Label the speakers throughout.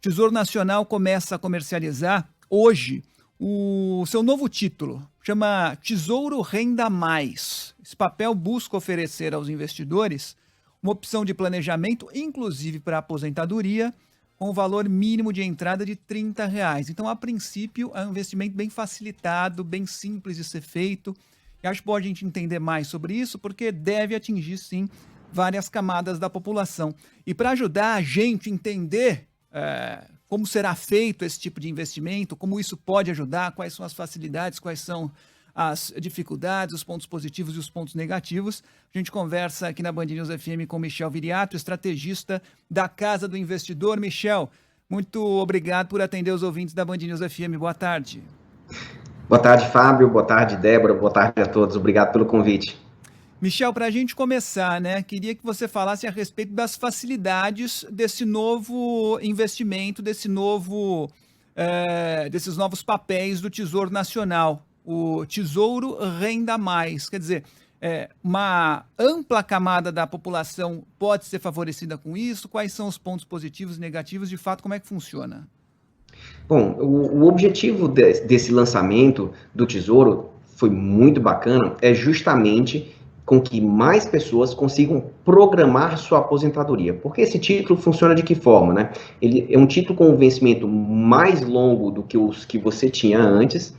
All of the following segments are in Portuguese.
Speaker 1: Tesouro Nacional começa a comercializar hoje o seu novo título, chama Tesouro Renda Mais. Esse papel busca oferecer aos investidores uma opção de planejamento, inclusive para a aposentadoria, com o valor mínimo de entrada de R$ 30. Então, a princípio, é um investimento bem facilitado, bem simples de ser feito. E acho bom a gente entender mais sobre isso, porque deve atingir, sim, várias camadas da população. E para ajudar a gente a entender como será feito esse tipo de investimento, como isso pode ajudar, quais são as facilidades, quais são as dificuldades, os pontos positivos e os pontos negativos. A gente conversa aqui na Band News FM com Michel Viriato, estrategista da Casa do Investidor. Michel, muito obrigado por atender os ouvintes da Band News FM. Boa tarde.
Speaker 2: Boa tarde, Fábio. Boa tarde, Débora. Boa tarde a todos. Obrigado pelo convite.
Speaker 1: Michel, para a gente começar, queria que você falasse a respeito das facilidades desse novo investimento, desses novos papéis do Tesouro Nacional, o Tesouro Renda Mais. Quer dizer, uma ampla camada da população pode ser favorecida com isso? Quais são os pontos positivos e negativos? De fato, como é que funciona?
Speaker 2: Bom, o objetivo desse lançamento do Tesouro foi muito bacana, é justamente com que mais pessoas consigam programar sua aposentadoria. Porque esse título funciona de que forma, né? Ele é um título com um vencimento mais longo do que os que você tinha antes,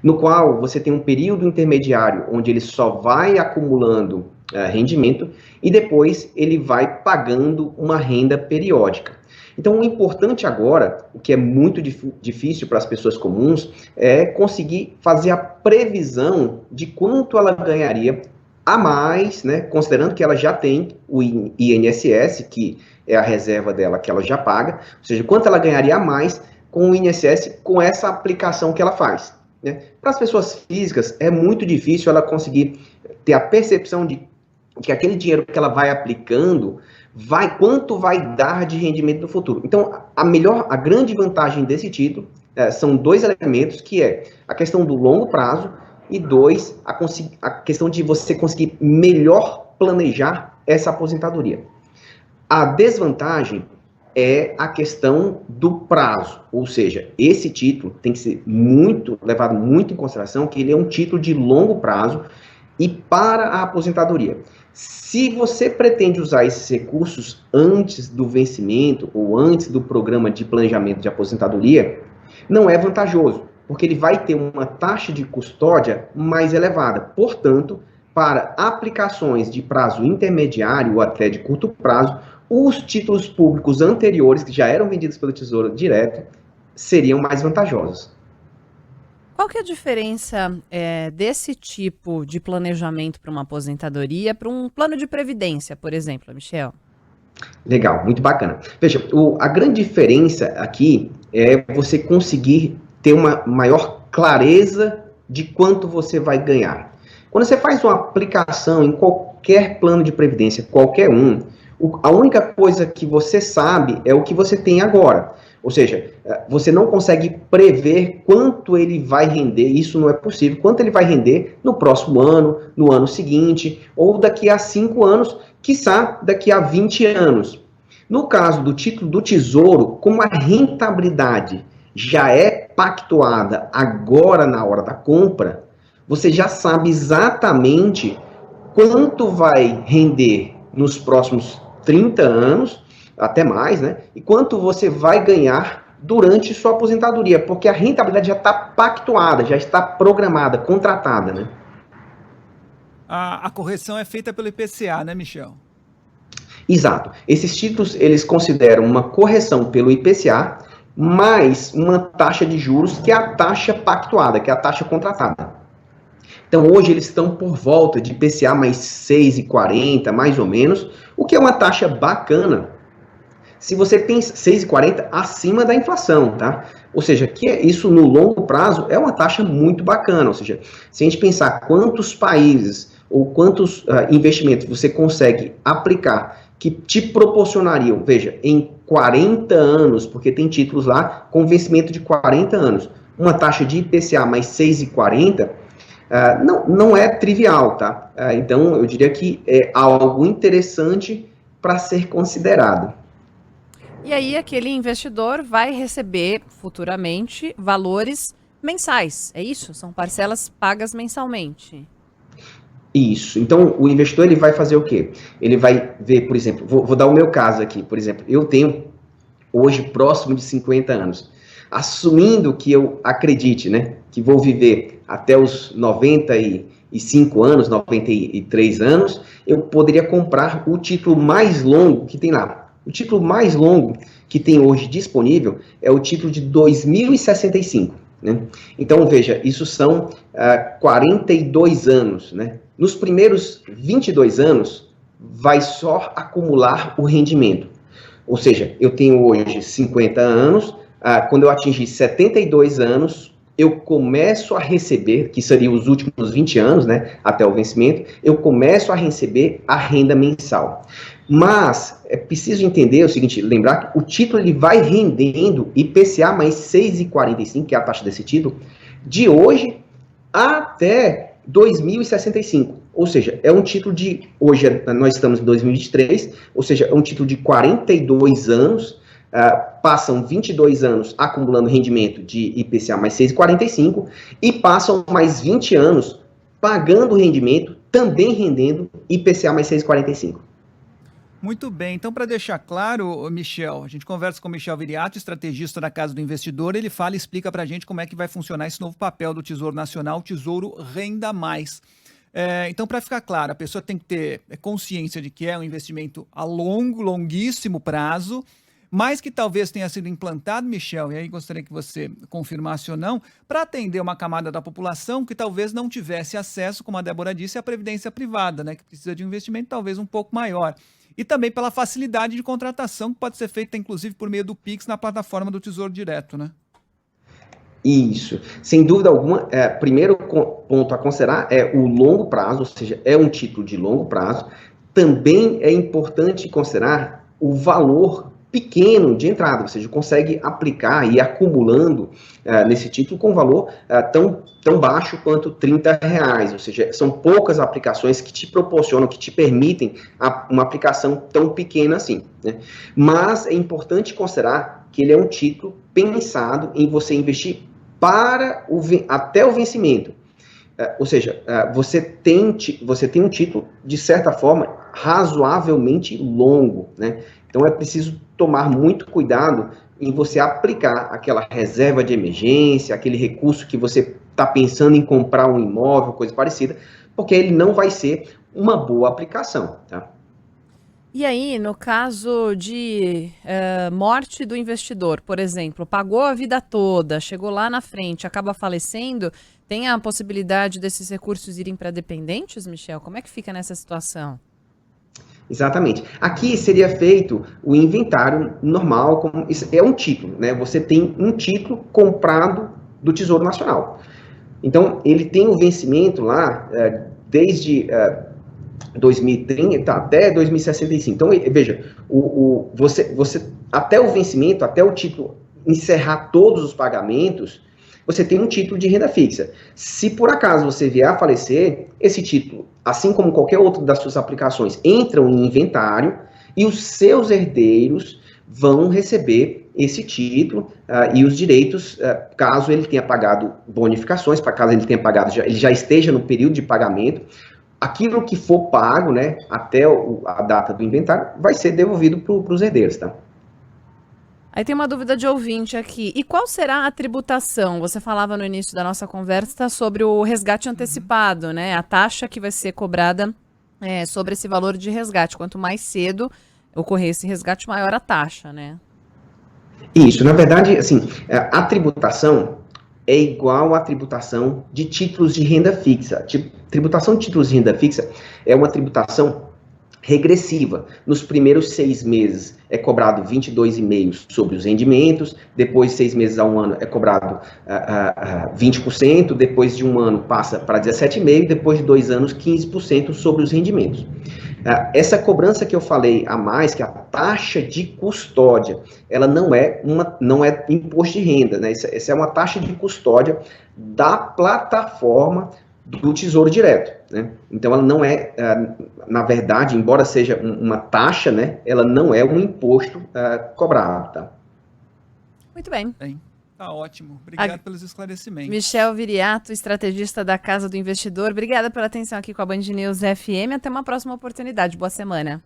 Speaker 2: no qual você tem um período intermediário onde ele só vai acumulando rendimento e depois ele vai pagando uma renda periódica. Então, o importante agora, o que é muito difícil para as pessoas comuns, é conseguir fazer a previsão de quanto ela ganharia a mais, né, considerando que ela já tem o INSS, que é a reserva dela que ela já paga, ou seja, quanto ela ganharia a mais com o INSS, com essa aplicação que ela faz. Né? Para as pessoas físicas, é muito difícil ela conseguir ter a percepção de que aquele dinheiro que ela vai aplicando, quanto vai dar de rendimento no futuro. Então, a grande vantagem desse título são dois elementos, que é a questão do longo prazo, e dois, a questão de você conseguir melhor planejar essa aposentadoria. A desvantagem é a questão do prazo, ou seja, esse título tem que ser levado muito em consideração, que ele é um título de longo prazo e para a aposentadoria. Se você pretende usar esses recursos antes do vencimento ou antes do programa de planejamento de aposentadoria, não é vantajoso, porque ele vai ter uma taxa de custódia mais elevada. Portanto, para aplicações de prazo intermediário ou até de curto prazo, os títulos públicos anteriores, que já eram vendidos pelo Tesouro Direto, seriam mais vantajosos.
Speaker 3: Qual que é a diferença desse tipo de planejamento para uma aposentadoria para um plano de previdência, por exemplo, Michel?
Speaker 2: Legal, muito bacana. Veja, a grande diferença aqui é você conseguir ter uma maior clareza de quanto você vai ganhar. Quando você faz uma aplicação em qualquer plano de previdência, qualquer um, a única coisa que você sabe é o que você tem agora. Ou seja, você não consegue prever quanto ele vai render, isso não é possível, quanto ele vai render no próximo ano, no ano seguinte, ou daqui a 5 anos, quiçá daqui a 20 anos. No caso do título do Tesouro, como a rentabilidade já é pactuada agora na hora da compra, você já sabe exatamente quanto vai render nos próximos 30 anos, até mais, né? E quanto você vai ganhar durante sua aposentadoria, porque a rentabilidade já está pactuada, já está programada, contratada, né?
Speaker 1: A correção é feita pelo IPCA, né, Michel?
Speaker 2: Exato. Esses títulos, eles consideram uma correção pelo IPCA, mais uma taxa de juros, que é a taxa pactuada, que é a taxa contratada. Então, hoje eles estão por volta de IPCA mais 6,40, mais ou menos, o que é uma taxa bacana. Se você pensa 6,40 acima da inflação, tá? Ou seja, que isso no longo prazo é uma taxa muito bacana. Ou seja, se a gente pensar quantos países ou quantos investimentos você consegue aplicar que te proporcionariam, veja, em 40 anos, porque tem títulos lá com vencimento de 40 anos, uma taxa de IPCA mais 6,40, não é trivial, tá? Então, eu diria que é algo interessante para ser considerado.
Speaker 3: E aí aquele investidor vai receber futuramente valores mensais, é isso? São parcelas pagas mensalmente.
Speaker 2: Isso. Então, o investidor ele vai fazer o quê? Ele vai ver, por exemplo, vou dar o meu caso aqui, por exemplo, eu tenho hoje próximo de 50 anos. Assumindo que eu acredite, né, que vou viver até os 95 anos, 93 anos, eu poderia comprar o título mais longo que tem lá. O título mais longo que tem hoje disponível é o título de 2065. Né? Então, veja, isso são 42 anos. Né? Nos primeiros 22 anos, vai só acumular o rendimento. Ou seja, eu tenho hoje 50 anos, quando eu atingir 72 anos, eu começo a receber, que seriam os últimos 20 anos, né, até o vencimento, eu começo a receber a renda mensal. Mas é preciso entender o seguinte, lembrar que o título ele vai rendendo IPCA mais 6,45, que é a taxa desse título, de hoje até 2065. Ou seja, é um título de, hoje nós estamos em 2023, ou seja, é um título de 42 anos, passam 22 anos acumulando rendimento de IPCA mais 6,45 e passam mais 20 anos pagando rendimento, também rendendo IPCA mais 6,45.
Speaker 1: Muito bem, então para deixar claro, Michel, a gente conversa com o Michel Viriato, estrategista da Casa do Investidor, ele fala e explica para a gente como é que vai funcionar esse novo papel do Tesouro Nacional, Tesouro Renda Mais. Então, para ficar claro, a pessoa tem que ter consciência de que é um investimento a longuíssimo prazo, mas que talvez tenha sido implantado, Michel, e aí gostaria que você confirmasse ou não, para atender uma camada da população que talvez não tivesse acesso, como a Débora disse, à previdência privada, né, que precisa de um investimento talvez um pouco maior. E também pela facilidade de contratação, que pode ser feita, inclusive, por meio do Pix na plataforma do Tesouro Direto, né?
Speaker 2: Isso. Sem dúvida alguma, primeiro ponto a considerar é o longo prazo, ou seja, é um título de longo prazo. Também é importante considerar o valor pequeno de entrada, ou seja, consegue aplicar e ir acumulando nesse título com valor tão baixo quanto R$30, ou seja, são poucas aplicações que te proporcionam, que te permitem uma aplicação tão pequena assim, né? Mas é importante considerar que ele é um título pensado em você investir até o vencimento. Ou seja, você tem um título, de certa forma, razoavelmente longo, né? Então, é preciso tomar muito cuidado em você aplicar aquela reserva de emergência, aquele recurso que você está pensando em comprar um imóvel, coisa parecida, porque ele não vai ser uma boa aplicação, tá?
Speaker 3: E aí, no caso de morte do investidor, por exemplo, pagou a vida toda, chegou lá na frente, acaba falecendo, tem a possibilidade desses recursos irem para dependentes, Michel? Como é que fica nessa situação?
Speaker 2: Exatamente. Aqui seria feito o inventário normal, como isso é um título, né? Você tem um título comprado do Tesouro Nacional. Então, ele tem o vencimento lá desde 2030 até 2065. Então, veja, você até o vencimento, até o título encerrar todos os pagamentos, você tem um título de renda fixa. Se por acaso você vier a falecer, esse título, assim como qualquer outro das suas aplicações, entram em inventário e os seus herdeiros vão receber esse título e os direitos, caso ele tenha pagado bonificações, caso ele tenha pagado, ele já esteja no período de pagamento, aquilo que for pago, né, até a data do inventário, vai ser devolvido para os herdeiros, tá?
Speaker 3: Aí tem uma dúvida de ouvinte aqui. E qual será a tributação? Você falava no início da nossa conversa sobre o resgate antecipado, né? A taxa que vai ser cobrada sobre esse valor de resgate. Quanto mais cedo ocorrer esse resgate, maior a taxa, né?
Speaker 2: Isso, na verdade, assim, a tributação é igual à tributação de títulos de renda fixa. Tributação de títulos de renda fixa é uma tributação regressiva. Nos primeiros 6 meses é cobrado 22,5% sobre os rendimentos, depois de 6 meses a 1 ano é cobrado 20%, depois de 1 ano passa para 17,5%, depois de 2 anos 15% sobre os rendimentos. Essa cobrança que eu falei a mais, que é a taxa de custódia, ela não é imposto de renda, né? Essa é uma taxa de custódia da plataforma do Tesouro Direto, né? Então, ela não é, na verdade, embora seja uma taxa, né? Ela não é um imposto cobrado, tá?
Speaker 3: Muito bem.
Speaker 1: Tá ótimo. Obrigado pelos esclarecimentos.
Speaker 3: Michel Viriato, estrategista da Casa do Investidor. Obrigada pela atenção aqui com a Band News FM. Até uma próxima oportunidade. Boa semana.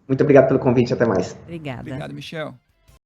Speaker 2: Muito obrigado pelo convite. Até mais.
Speaker 3: Obrigada.
Speaker 1: Obrigado, Michel.